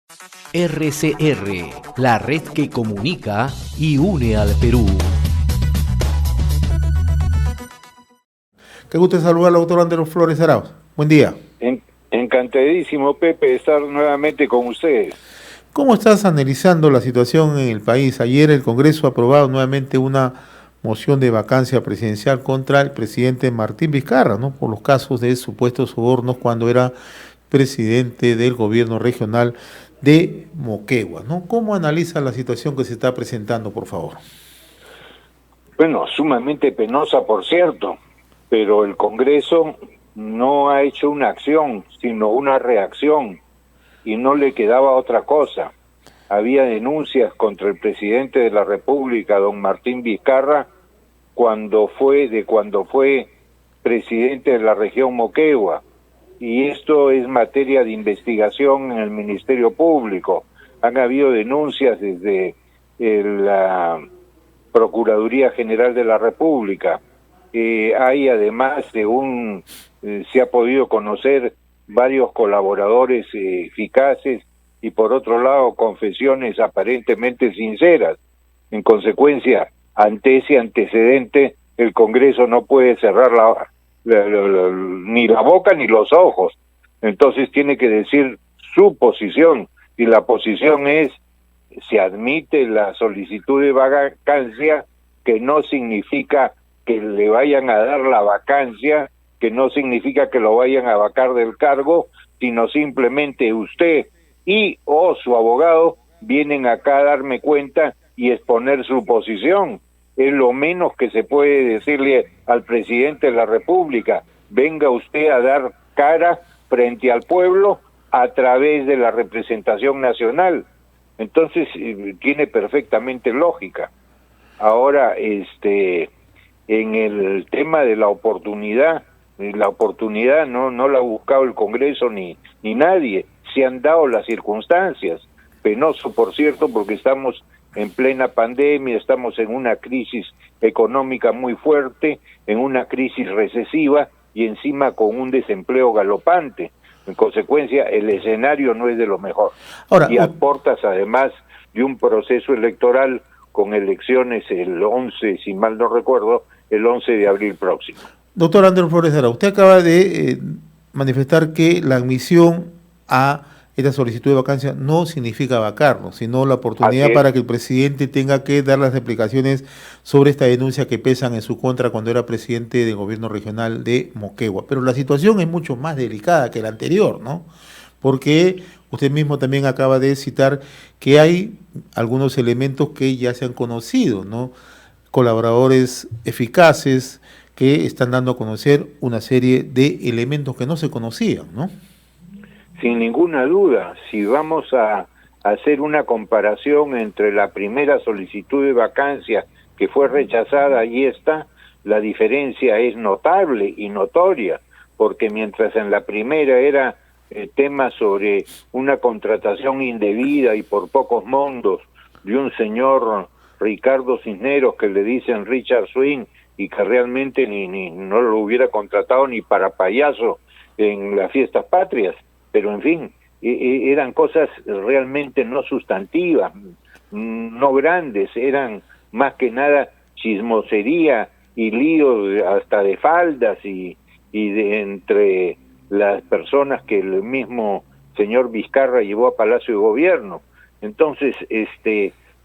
RCR, la red que comunica y une al Perú. Qué gusto saludar al doctor Andrés Flores Arauz. Buen día. Encantadísimo, Pepe, de estar nuevamente con ustedes. ¿Cómo estás analizando la situación en el país? Ayer el Congreso ha aprobado nuevamente una moción de vacancia presidencial contra el presidente Martín Vizcarra, ¿no? Por los casos de supuestos sobornos cuando era presidente del gobierno regional de Moquegua, ¿no? ¿Cómo analiza la situación que se está presentando, por favor? Bueno, sumamente penosa, por cierto, pero el Congreso no ha hecho una acción, sino una reacción, y no le quedaba otra cosa. Había denuncias contra el presidente de la República, don Martín Vizcarra, cuando fue presidente de la región Moquegua, y esto es materia de investigación en el Ministerio Público. Han habido denuncias desde la Procuraduría General de la República. Hay además, según se ha podido conocer, varios colaboradores eficaces y por otro lado confesiones aparentemente sinceras. En consecuencia, ante ese antecedente, el Congreso no puede cerrar ni la boca ni los ojos. Entonces tiene que decir su posición, y la posición es: se admite la solicitud de vacancia, que no significa que le vayan a dar la vacancia, que no significa que lo vayan a vacar del cargo, sino simplemente usted y o su abogado vienen acá a darme cuenta y exponer su posición. Es lo menos que se puede decirle al presidente de la República: venga usted a dar cara frente al pueblo a través de la representación nacional. Entonces tiene perfectamente lógica. Ahora, en el tema de la oportunidad no la ha buscado el Congreso ni nadie. Se han dado las circunstancias. Penoso, por cierto, porque estamos en plena pandemia, estamos en una crisis económica muy fuerte, en una crisis recesiva y encima con un desempleo galopante. En consecuencia, el escenario no es de lo mejor. Ahora, y a portas, además, de un proceso electoral con elecciones el 11, si mal no recuerdo, el 11 de abril próximo. Doctor Andrés Flores Arauz, usted acaba de manifestar que la admisión a esta solicitud de vacancia no significa vacarlo, sino la oportunidad para que el presidente tenga que dar las explicaciones sobre esta denuncia que pesan en su contra cuando era presidente del gobierno regional de Moquegua. Pero la situación es mucho más delicada que la anterior, ¿no? Porque usted mismo también acaba de citar que hay algunos elementos que ya se han conocido, ¿no? Colaboradores eficaces que están dando a conocer una serie de elementos que no se conocían, ¿no? Sin ninguna duda, si vamos a hacer una comparación entre la primera solicitud de vacancia que fue rechazada y esta, la diferencia es notable y notoria, porque mientras en la primera era tema sobre una contratación indebida y por pocos montos de un señor Ricardo Cisneros que le dicen Richard Swing y que realmente no lo hubiera contratado ni para payaso en las fiestas patrias, pero en fin, eran cosas realmente no sustantivas, no grandes, eran más que nada chismosería y lío hasta de faldas y de entre las personas que el mismo señor Vizcarra llevó a Palacio de Gobierno. Entonces,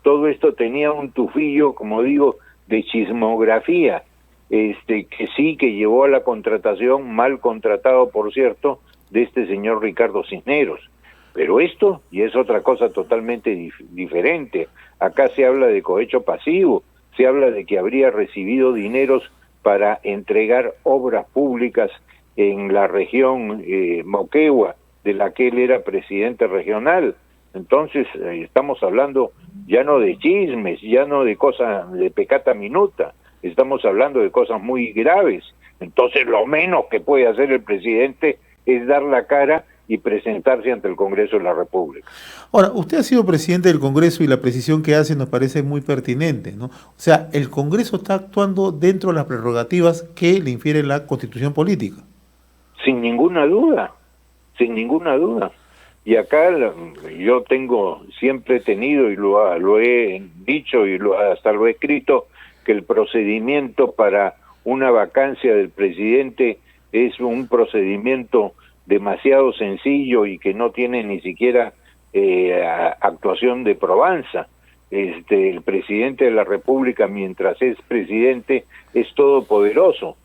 todo esto tenía un tufillo, como digo, de chismografía, que llevó a la contratación, mal contratado por cierto, de este señor Ricardo Cisneros. Pero esto ya es otra cosa totalmente diferente. Acá se habla de cohecho pasivo, se habla de que habría recibido dineros para entregar obras públicas en la región Moquegua, de la que él era presidente regional. Entonces estamos hablando ya no de chismes, ya no de cosas de pecata minuta, estamos hablando de cosas muy graves. Entonces lo menos que puede hacer el presidente es dar la cara y presentarse ante el Congreso de la República. Ahora, usted ha sido presidente del Congreso y la precisión que hace nos parece muy pertinente, ¿no? O sea, el Congreso está actuando dentro de las prerrogativas que le infiere la Constitución política. Sin ninguna duda, sin ninguna duda. Y acá yo siempre he tenido, y lo he dicho y hasta lo he escrito, que el procedimiento para una vacancia del presidente es un procedimiento demasiado sencillo y que no tiene ni siquiera actuación de probanza. El presidente de la República, mientras es presidente, es todopoderoso,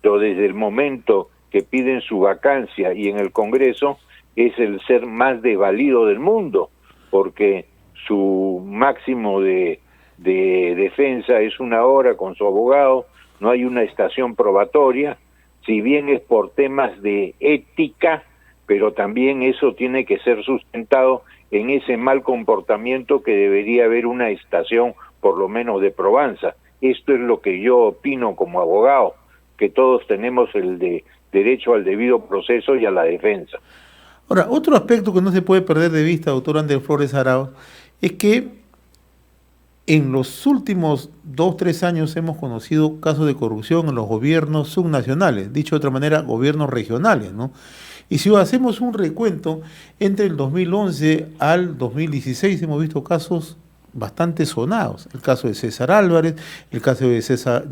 pero desde el momento que piden su vacancia y en el Congreso es el ser más desvalido del mundo, porque su máximo de defensa es 1 hora con su abogado, no hay una estación probatoria, si bien es por temas de ética, pero también eso tiene que ser sustentado en ese mal comportamiento que debería haber una estación por lo menos de probanza. Esto es lo que yo opino como abogado, que todos tenemos el derecho al debido proceso y a la defensa. Ahora, otro aspecto que no se puede perder de vista, doctor Ander Flores Arauz, es que en los últimos 2-3 años hemos conocido casos de corrupción en los gobiernos subnacionales, dicho de otra manera, gobiernos regionales, ¿no? Y si hacemos un recuento, entre el 2011 al 2016 hemos visto casos bastante sonados. El caso de César Álvarez, el caso de César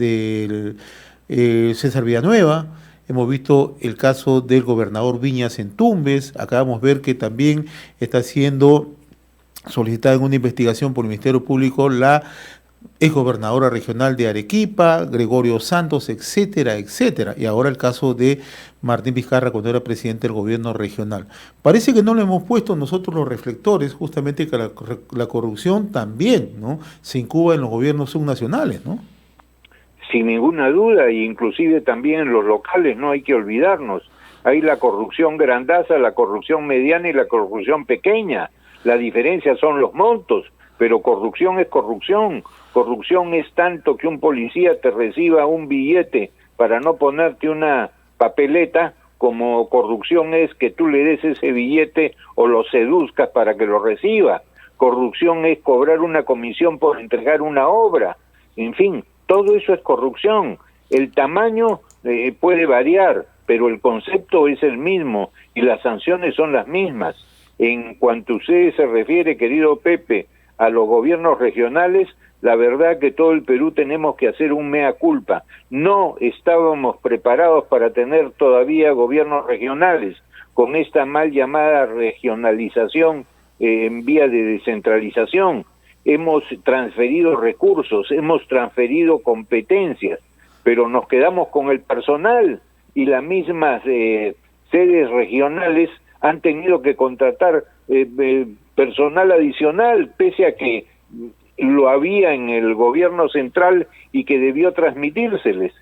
Villanueva, hemos visto el caso del gobernador Viñas en Tumbes, acabamos de ver que también está siendo solicitada en una investigación por el Ministerio Público la exgobernadora regional de Arequipa, Gregorio Santos, etcétera, etcétera. Y ahora el caso de Martín Vizcarra cuando era presidente del gobierno regional. Parece que no le hemos puesto nosotros los reflectores, justamente que la corrupción también, ¿no?, se incuba en los gobiernos subnacionales, ¿no? Sin ninguna duda, e inclusive también en los locales, no hay que olvidarnos. Hay la corrupción grandaza, la corrupción mediana y la corrupción pequeña. La diferencia son los montos, pero corrupción es corrupción. Corrupción es tanto que un policía te reciba un billete para no ponerte una papeleta, como corrupción es que tú le des ese billete o lo seduzcas para que lo reciba. Corrupción es cobrar una comisión por entregar una obra. En fin, todo eso es corrupción. El tamaño puede variar, pero el concepto es el mismo y las sanciones son las mismas. En cuanto a usted se refiere, querido Pepe, a los gobiernos regionales, la verdad que todo el Perú tenemos que hacer un mea culpa. No estábamos preparados para tener todavía gobiernos regionales. Con esta mal llamada regionalización en vía de descentralización, hemos transferido recursos, hemos transferido competencias, pero nos quedamos con el personal y las mismas sedes regionales han tenido que contratar personal adicional, pese a que lo había en el gobierno central y que debió transmitírseles.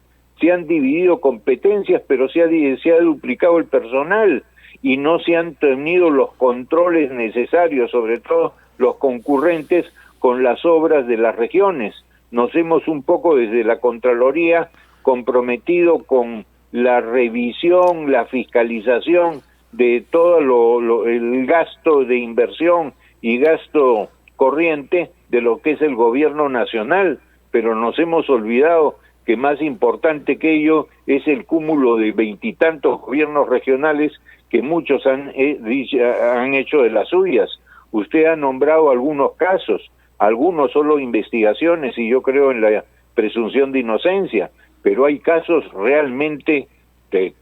Se han dividido competencias, pero se ha duplicado el personal y no se han tenido los controles necesarios, sobre todo los concurrentes con las obras de las regiones. Nos hemos un poco desde la Contraloría comprometido con la revisión, la fiscalización de todo el gasto de inversión y gasto corriente de lo que es el gobierno nacional, pero nos hemos olvidado que más importante que ello es el cúmulo de 20 y tantos gobiernos regionales que muchos han hecho de las suyas. Usted ha nombrado algunos casos, algunos solo investigaciones y yo creo en la presunción de inocencia, pero hay casos realmente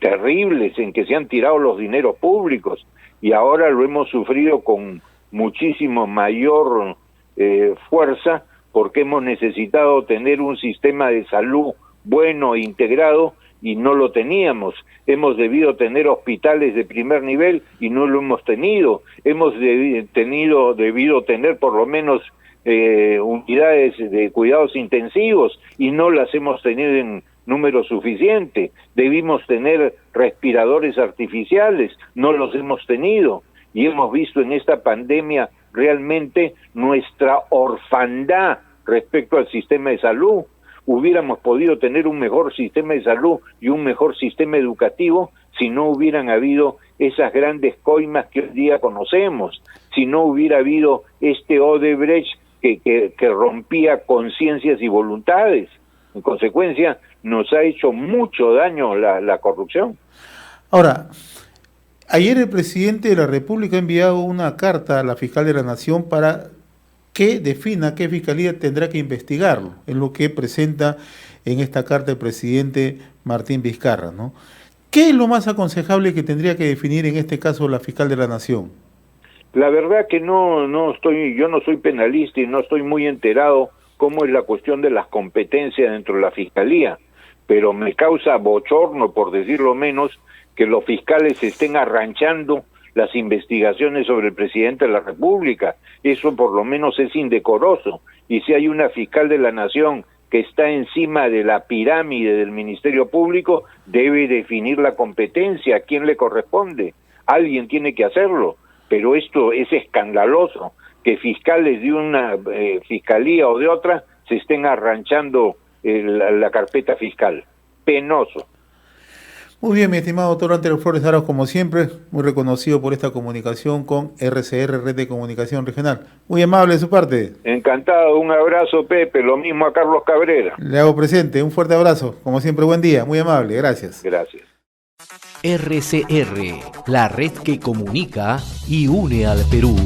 terribles en que se han tirado los dineros públicos y ahora lo hemos sufrido con muchísimo mayor fuerza porque hemos necesitado tener un sistema de salud bueno e integrado y no lo teníamos. Hemos debido tener hospitales de primer nivel y no lo hemos tenido. Hemos debido tener por lo menos unidades de cuidados intensivos y no las hemos tenido en número suficiente. Debimos tener respiradores artificiales, no los hemos tenido y hemos visto en esta pandemia realmente nuestra orfandad respecto al sistema de salud. Hubiéramos podido tener un mejor sistema de salud y un mejor sistema educativo si no hubieran habido esas grandes coimas que hoy día conocemos, si no hubiera habido este Odebrecht que rompía conciencias y voluntades. En consecuencia, nos ha hecho mucho daño la corrupción. Ahora, Ayer el presidente de la República ha enviado una carta a la fiscal de la Nación para que defina qué fiscalía tendrá que investigarlo, en lo que presenta en esta carta el presidente Martín Vizcarra, ¿no? ¿Qué es lo más aconsejable que tendría que definir en este caso la fiscal de la Nación? La verdad que yo no soy penalista y no estoy muy enterado cómo es la cuestión de las competencias dentro de la fiscalía, pero me causa bochorno, por decirlo menos, que los fiscales estén arranchando las investigaciones sobre el presidente de la República. Eso por lo menos es indecoroso. Y si hay una fiscal de la Nación que está encima de la pirámide del Ministerio Público, debe definir la competencia, a quién le corresponde. Alguien tiene que hacerlo. Pero esto es escandaloso, que fiscales de una fiscalía o de otra se estén arranchando la carpeta fiscal. Penoso. Muy bien, mi estimado doctor Antero Flores Arauz, como siempre, muy reconocido por esta comunicación con RCR, Red de Comunicación Regional. Muy amable de su parte. Encantado, un abrazo, Pepe, lo mismo a Carlos Cabrera. Le hago presente, un fuerte abrazo, como siempre, buen día, muy amable, gracias. Gracias. RCR, la red que comunica y une al Perú.